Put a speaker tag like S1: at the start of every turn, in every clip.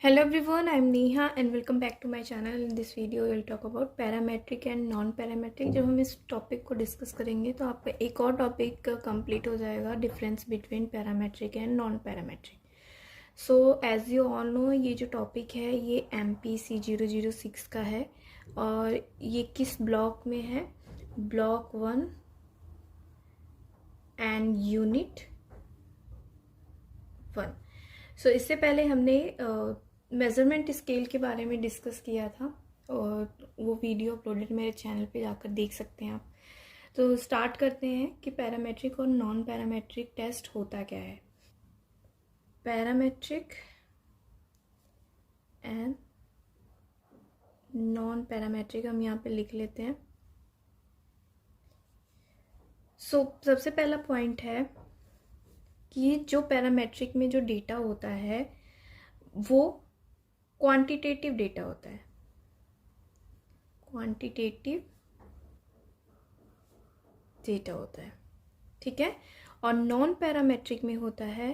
S1: Hello everyone, I am Neha and welcome back to my channel. In this video we will talk about parametric and non parametric. जब हम इस topic को discuss करेंगे तो आपका एक और टॉपिक कंप्लीट हो जाएगा, difference between parametric and non parametric. So as you all know, ये जो टॉपिक है ये MPC 006 का है और ये किस ब्लॉक में है? Block 1 and unit 1. सो इससे पहले हमने मेज़रमेंट स्केल के बारे में डिस्कस किया था और वो वीडियो अपलोडेड मेरे चैनल पे जाकर देख सकते हैं आप. तो स्टार्ट करते हैं कि पैरामेट्रिक और नॉन पैरामेट्रिक टेस्ट होता क्या है. पैरामेट्रिक एंड नॉन पैरामेट्रिक हम यहाँ पे लिख लेते हैं. सो सबसे पहला पॉइंट है कि जो पैरामेट्रिक में जो डेटा होता है वो क्वांटिटेटिव डेटा होता है. क्वांटिटेटिव डेटा होता है, ठीक है. और नॉन पैरामेट्रिक में होता है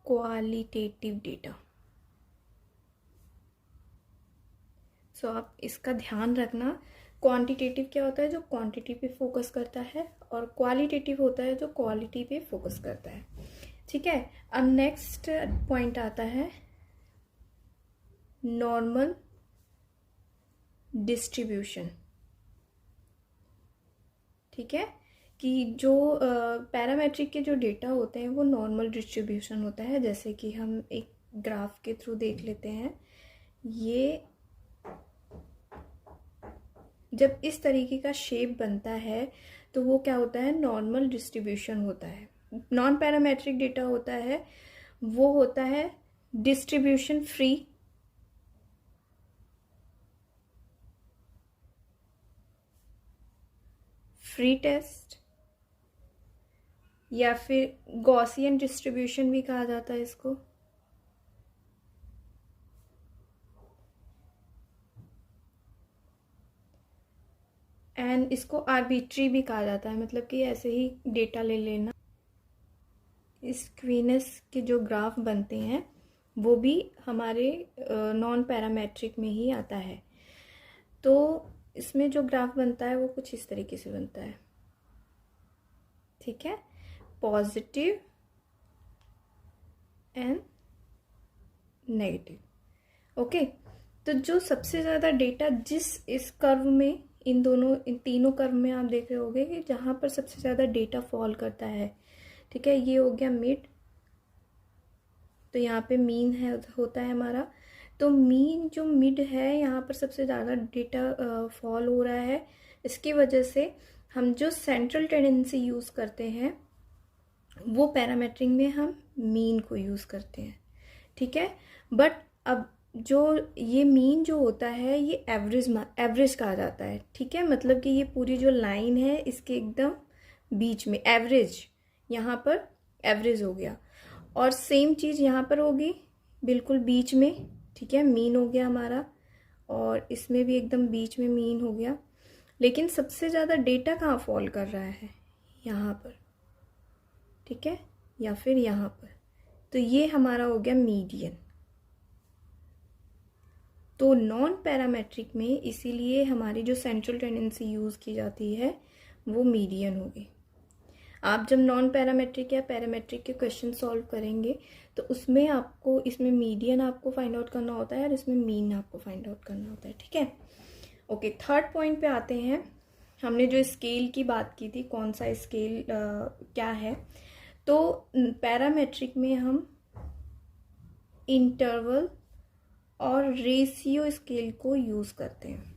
S1: क्वालिटेटिव डेटा. सो आप इसका ध्यान रखना. क्वांटिटेटिव क्या होता है? जो क्वांटिटी पे फोकस करता है, और क्वालिटेटिव होता है जो क्वालिटी पे फोकस करता है, ठीक है. अब नेक्स्ट पॉइंट आता है नॉर्मल डिस्ट्रीब्यूशन, ठीक है. कि जो पैरामेट्रिक के जो डेटा होते हैं वो नॉर्मल डिस्ट्रीब्यूशन होता है. जैसे कि हम एक ग्राफ के थ्रू देख लेते हैं. ये जब इस तरीके का शेप बनता है तो वो क्या होता है? नॉर्मल डिस्ट्रीब्यूशन होता है. नॉन पैरामेट्रिक डेटा होता है वो होता है डिस्ट्रीब्यूशन फ्री, टेस्ट, या फिर गॉसियन डिस्ट्रीब्यूशन भी कहा जाता है इसको. एंड इसको आर्बिट्री भी कहा जाता है, मतलब कि ऐसे ही डेटा ले लेना. स्क्वीनेस के जो ग्राफ बनते हैं वो भी हमारे नॉन पैरामेट्रिक में ही आता है. तो इसमें जो ग्राफ बनता है वो कुछ इस तरीके से बनता है, ठीक है. Positive and negative, okay. तो जो सबसे ज़्यादा डेटा जिस इस कर्व में, इन तीनों कर्व में आप देख रहे होंगे कि जहाँ पर सबसे ज़्यादा डेटा फॉल करता है, ठीक है. ये हो गया मिड. तो यहाँ पे मीन है, होता है हमारा. तो मीन जो मिड है यहाँ पर सबसे ज़्यादा डेटा फॉल हो रहा है. इसकी वजह से हम जो सेंट्रल टेंडेंसी यूज़ करते हैं वो पैरामेट्रिक में हम मीन को यूज़ करते हैं, ठीक है. बट अब जो ये मीन जो होता है ये एवरेज कहा जाता है, ठीक है. मतलब कि ये पूरी जो लाइन है इसके एकदम बीच में एवरेज, यहाँ पर एवरेज हो गया. और सेम चीज़ यहाँ पर होगी बिल्कुल बीच में, ठीक है. मीन हो गया हमारा, और इसमें भी एकदम बीच में मीन हो गया. लेकिन सबसे ज़्यादा डेटा कहाँ फॉल कर रहा है? यहाँ पर, ठीक है, या फिर यहाँ पर. तो ये हमारा हो गया मीडियन. तो नॉन पैरामेट्रिक में इसीलिए हमारी जो सेंट्रल टेंडेंसी यूज़ की जाती है वो मीडियन होगी. आप जब नॉन पैरामेट्रिक या पैरामेट्रिक के क्वेश्चन सॉल्व करेंगे तो उसमें आपको, इसमें मीडियन आपको फाइंड आउट करना होता है और इसमें मीन आपको फाइंड आउट करना होता है, ठीक है. ओके, थर्ड पॉइंट पे आते हैं. हमने जो स्केल की बात की थी, कौन सा स्केल क्या है. तो पैरामेट्रिक में हम इंटरवल और रेशियो स्केल को यूज़ करते हैं,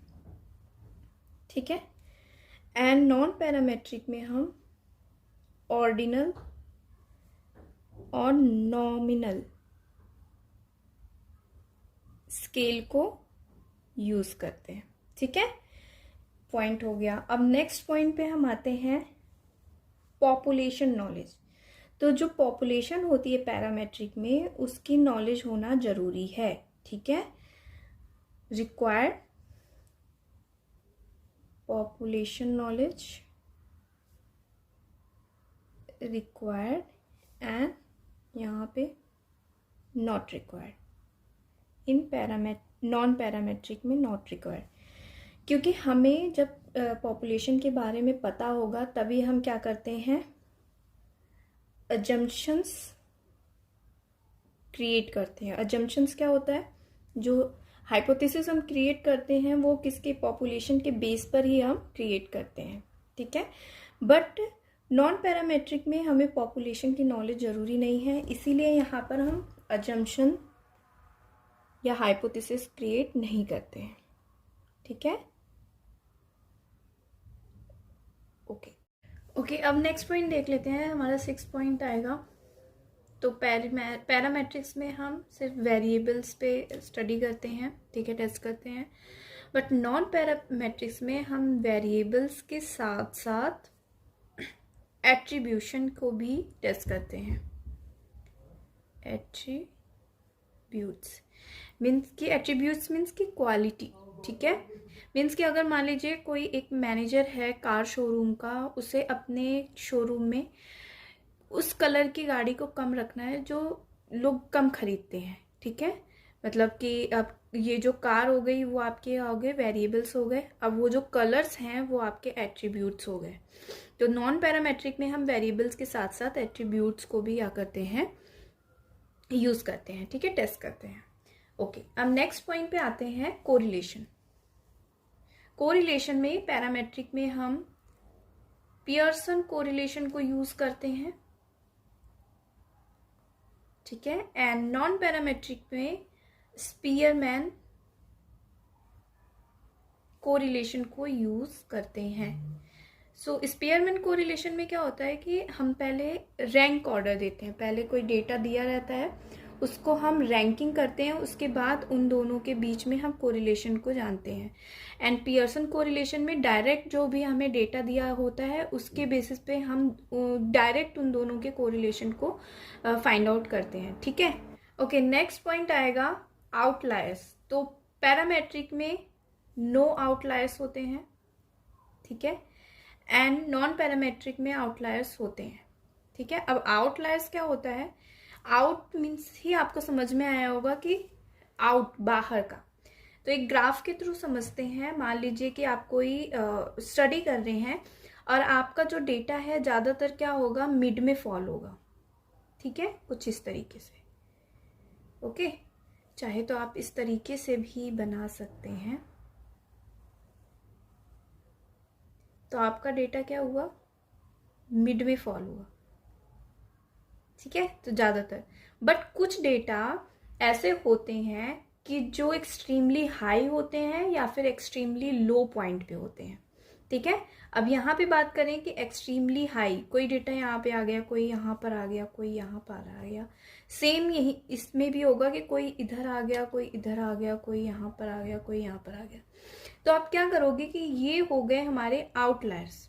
S1: ठीक है. एंड नॉन पैरामेट्रिक में हम ऑर्डिनल और नॉमिनल स्केल को यूज़ करते हैं, ठीक है. पॉइंट हो गया. अब नेक्स्ट पॉइंट पे हम आते हैं पॉपुलेशन नॉलेज. तो जो पॉपुलेशन होती है पैरामेट्रिक में उसकी नॉलेज होना ज़रूरी है, ठीक है. Required population knowledge, required, and यहाँ पे not required, in non parametric में नॉट रिक्वायर्ड, क्योंकि हमें जब पॉपुलेशन के बारे में पता होगा तभी हम क्या करते हैं, अजम्पशंस क्रिएट करते हैं। अजम्पशंस क्या होता है, जो हाइपोथेसिस हम क्रिएट करते हैं वो किसके, पॉपुलेशन के बेस पर ही हम क्रिएट करते हैं, ठीक है। बट नॉन पैरामेट्रिक में हमें पॉपुलेशन की नॉलेज ज़रूरी नहीं है, इसीलिए यहाँ पर हम अजम्पशन या हाइपोथेसिस क्रिएट नहीं करते हैं, ठीक है। ओके, अब नेक्स्ट पॉइंट देख लेते हैं, हमारा 6 पॉइंट आएगा। तो पैरामेट्रिक्स में हम सिर्फ वेरिएबल्स पे स्टडी करते हैं, ठीक है, टेस्ट करते हैं। बट नॉन पैरामेट्रिक्स में हम वेरिएबल्स के साथ साथ एट्रीब्यूशन को भी टेस्ट करते हैं। एट्रीब्यूट्स मीन्स की क्वालिटी, ठीक है। मीन्स कि अगर मान लीजिए कोई एक मैनेजर है कार शोरूम का, उसे अपने शोरूम में उस कलर की गाड़ी को कम रखना है जो लोग कम खरीदते हैं, ठीक है। मतलब कि अब ये जो कार हो गई वो आपके हो गए वेरिएबल्स हो गए, अब वो जो कलर्स हैं वो आपके एट्रीब्यूट्स हो गए। तो नॉन पैरामेट्रिक में हम वेरिएबल्स के साथ साथ एट्रीब्यूट्स को भी क्या करते हैं, यूज करते हैं, ठीक है, टेस्ट करते हैं। ओके, अब नेक्स्ट पॉइंट पे आते हैं, कोरिलेशन। कोरिलेशन में पैरामेट्रिक में हम पियर्सन कोरिलेशन को यूज करते हैं, ठीक है। एंड नॉन पैरामेट्रिक में स्पीयरमैन कोरिलेशन को यूज करते हैं। सो स्पीयरमैन कोरिलेशन में क्या होता है कि हम पहले रैंक ऑर्डर देते हैं, पहले कोई डेटा दिया रहता है उसको हम रैंकिंग करते हैं, उसके बाद उन दोनों के बीच में हम कोरिलेशन को जानते हैं। एंड पियर्सन कोरिलेशन में डायरेक्ट जो भी हमें डेटा दिया होता है उसके बेसिस पे हम डायरेक्ट उन दोनों के कोरिलेशन को फाइंड आउट करते हैं, ठीक है। ओके, नेक्स्ट पॉइंट आएगा आउटलायर्स। तो पैरामेट्रिक में नो आउटलायर्स होते हैं, ठीक है, एंड नॉन पैरामेट्रिक में आउटलायर्स होते हैं, ठीक है। अब आउटलायर्स क्या होता है, आउट मीन्स ही आपको समझ में आया होगा कि आउट बाहर का। तो एक ग्राफ के थ्रू समझते हैं, मान लीजिए कि आप कोई स्टडी कर रहे हैं और आपका जो डेटा है ज़्यादातर क्या होगा, मिड में फॉल होगा, ठीक है, कुछ इस तरीके से। ओके, चाहे तो आप इस तरीके से भी बना सकते हैं। तो आपका डेटा क्या हुआ, मिड में फॉल हुआ, ठीक है, तो ज़्यादातर। बट कुछ डेटा ऐसे होते हैं कि जो एक्सट्रीमली हाई होते हैं या फिर एक्सट्रीमली लो पॉइंट पे होते हैं, ठीक है। अब यहाँ पे बात करें कि एक्सट्रीमली हाई, कोई डेटा यहाँ पे आ गया, कोई यहाँ पर आ गया, कोई यहाँ पर आ गया। सेम यही इसमें भी होगा कि कोई इधर आ गया, कोई इधर आ गया, कोई यहाँ पर आ गया, कोई यहाँ पर आ गया। तो आप क्या करोगे कि ये हो गए हमारे आउटलायर्स,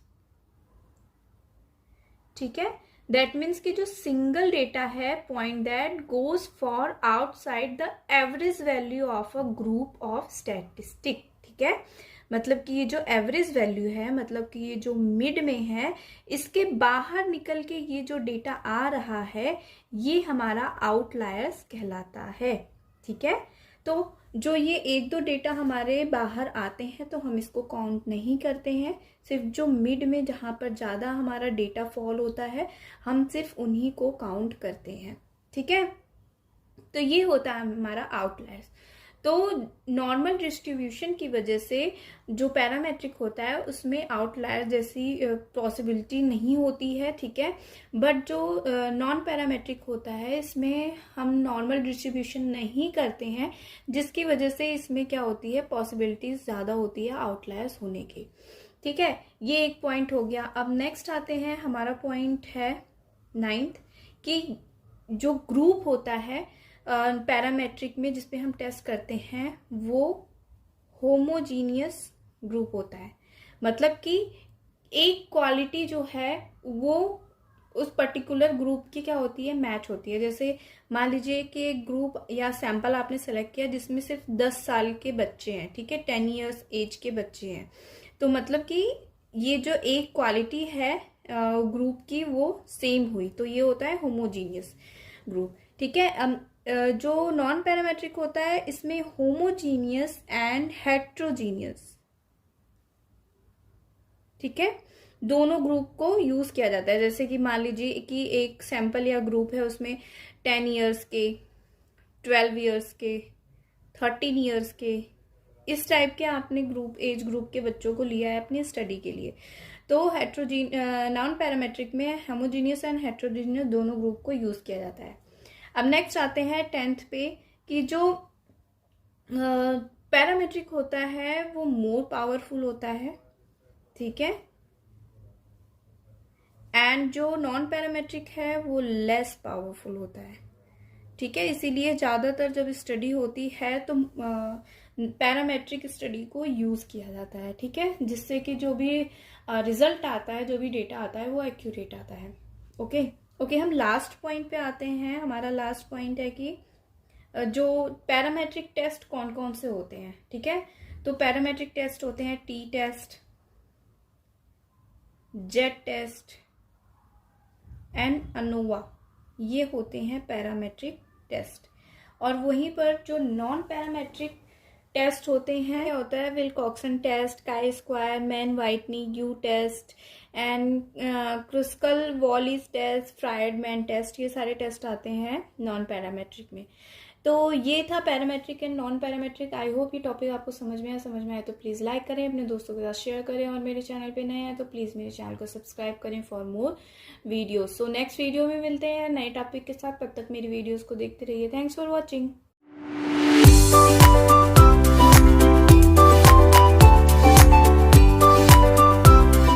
S1: ठीक है। दैट मीन्स कि जो सिंगल डेटा है, point that goes for outside the average value of a group of statistic, ठीक है। मतलब कि ये जो एवरेज वैल्यू है, मतलब कि ये जो मिड में है, इसके बाहर निकल के ये जो डेटा आ रहा है ये हमारा आउटलायर्स कहलाता है, ठीक है। तो जो ये एक दो डेटा हमारे बाहर आते हैं तो हम इसको काउंट नहीं करते हैं, सिर्फ जो मिड में जहाँ पर ज़्यादा हमारा डेटा फॉल होता है हम सिर्फ उन्हीं को काउंट करते हैं, ठीक है। तो ये होता है हमारा आउटलायर्स। तो नॉर्मल डिस्ट्रीब्यूशन की वजह से जो पैरामेट्रिक होता है उसमें आउटलायर जैसी पॉसिबिलिटी नहीं होती है, ठीक है। बट जो नॉन पैरामेट्रिक होता है इसमें हम नॉर्मल डिस्ट्रीब्यूशन नहीं करते हैं, जिसकी वजह से इसमें क्या होती है, पॉसिबिलिटीज ज़्यादा होती है आउटलायर्स होने की, ठीक है। ये एक पॉइंट हो गया। अब नेक्स्ट आते हैं, हमारा पॉइंट है 9th कि जो ग्रुप होता है पैरामेट्रिक में जिसपे हम टेस्ट करते हैं वो होमोजीनियस ग्रुप होता है। मतलब कि एक क्वालिटी जो है वो उस पर्टिकुलर ग्रुप की क्या होती है, मैच होती है। जैसे मान लीजिए कि एक ग्रुप या सैंपल आपने सेलेक्ट किया जिसमें सिर्फ 10 साल के बच्चे हैं, ठीक है, 10 ईयर्स एज के बच्चे हैं। तो मतलब कि ये जो एक क्वालिटी है ग्रुप की वो सेम हुई, तो ये होता है होमोजीनियस ग्रुप, ठीक है। जो नॉन पैरामेट्रिक होता है इसमें होमोजीनियस एंड हेट्रोजीनियस, ठीक है, दोनों ग्रुप को यूज किया जाता है। जैसे कि मान लीजिए कि एक सैंपल या ग्रुप है, उसमें 10 इयर्स के, 12 इयर्स के, 13 इयर्स के, इस टाइप के आपने एज ग्रुप के बच्चों को लिया है अपनी स्टडी के लिए। तो नॉन पैरामेट्रिक में होमोजीनियस एंड हेट्रोजीनियस दोनों ग्रुप को यूज किया जाता है। अब नेक्स्ट आते हैं 10th पे कि जो पैरामेट्रिक होता है वो मोर पावरफुल होता है, ठीक है, एंड जो नॉन पैरामेट्रिक है वो लेस पावरफुल होता है, ठीक है। इसीलिए ज़्यादातर जब स्टडी होती है तो पैरामेट्रिक स्टडी को यूज़ किया जाता है, ठीक है, जिससे कि जो भी रिजल्ट आता है, जो भी डेटा आता है वो एक्यूरेट आता है। ओके, हम लास्ट पॉइंट पे आते हैं। हमारा लास्ट पॉइंट है कि जो पैरामेट्रिक टेस्ट कौन कौन से होते हैं, ठीक है। तो पैरामेट्रिक टेस्ट होते हैं T test, Z test and ANOVA, ये होते हैं पैरामेट्रिक टेस्ट। और वहीं पर जो नॉन पैरामेट्रिक टेस्ट होते हैं, क्या होता है, Wilcoxon test, chi square, Mann Whitney, U test and Kruskal Wallis test, Friedman test, ये सारे टेस्ट आते हैं नॉन पैरामेट्रिक में। तो ये था parametric and non parametric. I hope ये टॉपिक आपको समझ में आए तो प्लीज़ लाइक करें, अपने दोस्तों के साथ शेयर करें, और मेरे चैनल पे नए हैं तो प्लीज़ मेरे चैनल को सब्सक्राइब करें for more videos. So next video में मिलते हैं नए टॉपिक के साथ, तब तक मेरी वीडियोस को देखते रहिए। Thanks for watching.